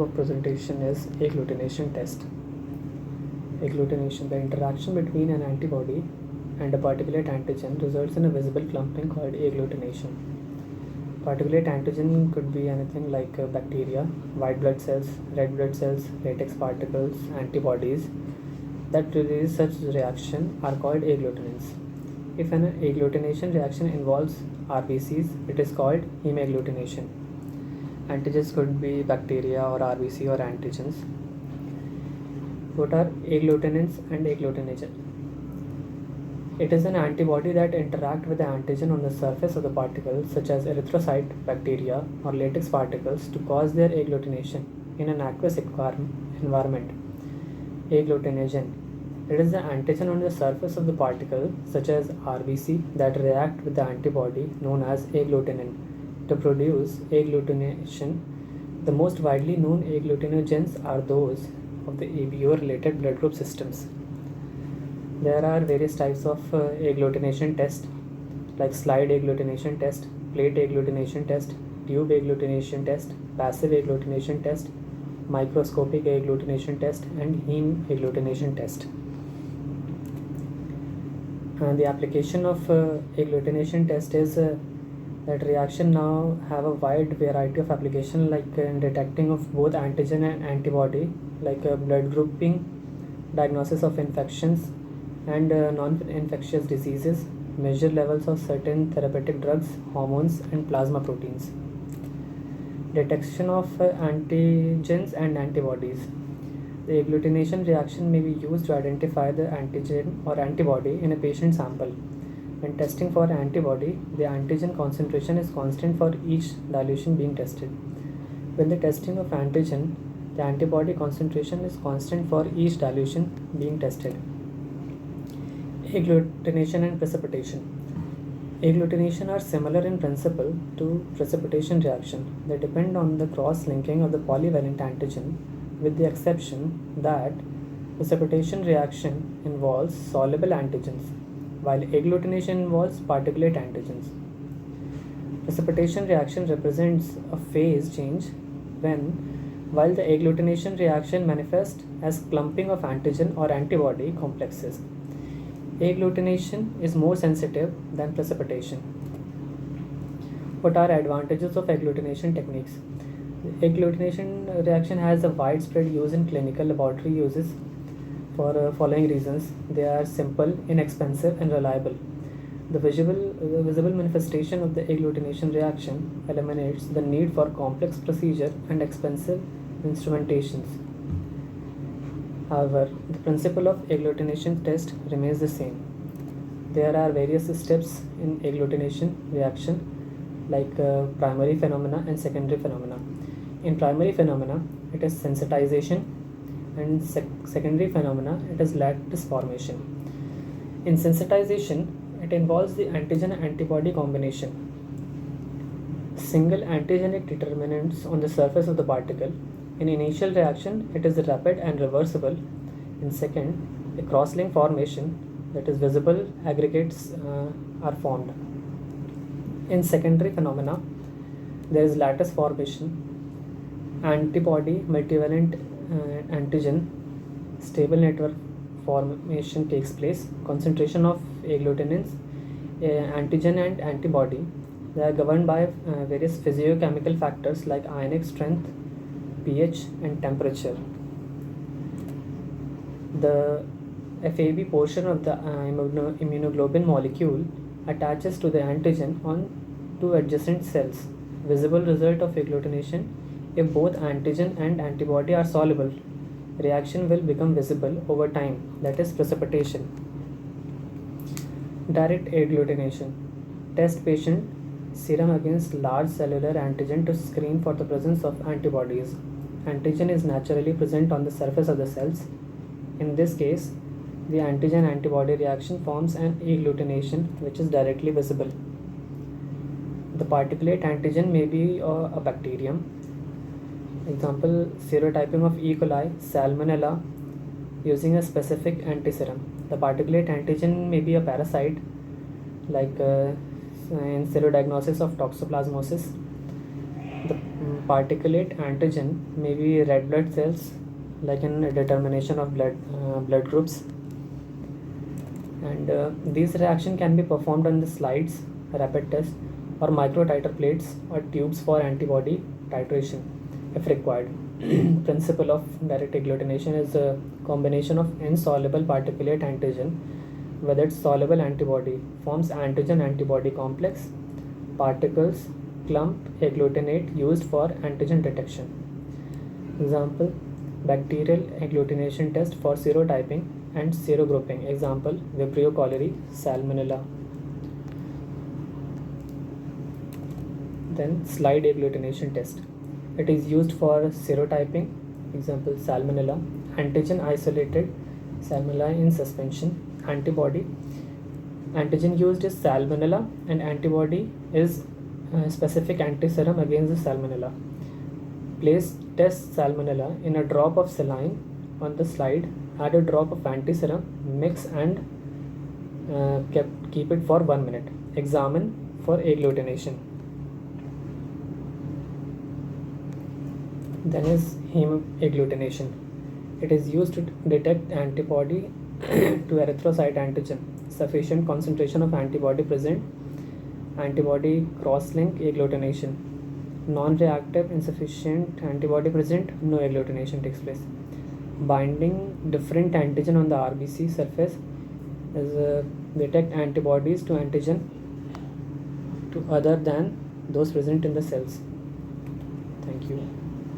of presentation is agglutination test. Agglutination, the interaction between an antibody and a particulate antigen results in a visible clumping called agglutination. Particulate antigen could be anything like bacteria, white blood cells, red blood cells, latex particles, antibodies that release such reaction are called agglutinins. If an agglutination reaction involves RBCs, it is called hemagglutination. Antigens could be bacteria or RBC or antigens. What are agglutinins and agglutinogen? It is an antibody that interact with the antigen on the surface of the particle, such as erythrocyte, bacteria, or latex particles, to cause their agglutination in an aqueous environment. Agglutinogen. It is the antigen on the surface of the particle, such as RBC, that react with the antibody known as agglutinin to produce agglutination. The most widely known agglutinogens are those of the ABO related blood group systems. There are various types of agglutination test, like slide agglutination test, plate agglutination test, tube agglutination test, passive agglutination test, microscopic agglutination test, and heme agglutination test. The application of agglutination test is that reaction now have a wide variety of application, like in detecting of both antigen and antibody, like blood grouping, diagnosis of infections and non-infectious diseases, measure levels of certain therapeutic drugs, hormones, and plasma proteins. Detection of antigens and antibodies. The agglutination reaction may be used to identify the antigen or antibody in a patient sample. When testing for antibody, the antigen concentration is constant for each dilution being tested. When the testing of antigen, the antibody concentration is constant for each dilution being tested. Agglutination and precipitation. Agglutination are similar in principle to precipitation reaction. They depend on the cross-linking of the polyvalent antigen, with the exception that precipitation reaction involves soluble antigens, while agglutination involves particulate antigens. Precipitation reaction represents a phase change while the agglutination reaction manifests as clumping of antigen or antibody complexes. Agglutination is more sensitive than precipitation. What are advantages of agglutination techniques? The agglutination reaction has a widespread use in clinical laboratory uses for following reasons. They are simple, inexpensive, and reliable. The visible manifestation of the agglutination reaction eliminates the need for complex procedure and expensive instrumentations. However, the principle of agglutination test remains the same. There are various steps in agglutination reaction, like primary phenomena and secondary phenomena. In primary phenomena, it is sensitization, and secondary phenomena, it is lattice formation. In sensitization, it involves the antigen-antibody combination. Single antigenic determinants on the surface of the particle. In initial reaction, it is rapid and reversible. In second, a cross-link formation, that is visible aggregates are formed. In secondary phenomena, there is lattice formation, antibody multivalent antigen, stable network formation takes place, concentration of agglutinins, antigen and antibody. They are governed by various physiochemical factors like ionic strength, pH, and temperature. The FAB portion of the immunoglobulin molecule attaches to the antigen on two adjacent cells. Visible result of agglutination: if both antigen and antibody are soluble, reaction will become visible over time, that is precipitation. Direct agglutination. Test patient serum against large cellular antigen to screen for the presence of antibodies. Antigen is naturally present on the surface of the cells. In this case, the antigen-antibody reaction forms an agglutination which is directly visible. The particulate antigen may be a bacterium. Example, serotyping of E. coli, Salmonella, using a specific antiserum. The particulate antigen may be a parasite, like in serodiagnosis of toxoplasmosis. The particulate antigen may be red blood cells, like in a determination of blood groups. And these reaction can be performed on the slides, rapid test, or micro titer plates or tubes for antibody titration if required. Principle of direct agglutination is a combination of insoluble particulate antigen with its soluble antibody forms antigen antibody complex. Particles clump agglutinate used for antigen detection. Example: bacterial agglutination test for serotyping and serogrouping. Example: Vibrio cholerae, Salmonella. Then slide agglutination test. It is used for serotyping. Example: Salmonella. Antigen isolated Salmonella in suspension. Antigen used is Salmonella and antibody is specific antiserum against the Salmonella. Place test Salmonella in a drop of saline on the slide, add a drop of antiserum, mix and keep it for 1 minute. Examine for agglutination. Then is heme agglutination. It is used to detect antibody to erythrocyte antigen. Sufficient concentration of antibody present. Antibody cross-link agglutination. Non-reactive, insufficient antibody present, no agglutination takes place. Binding different antigen on the RBC surface is detect antibodies to antigen to other than those present in the cells. Thank you.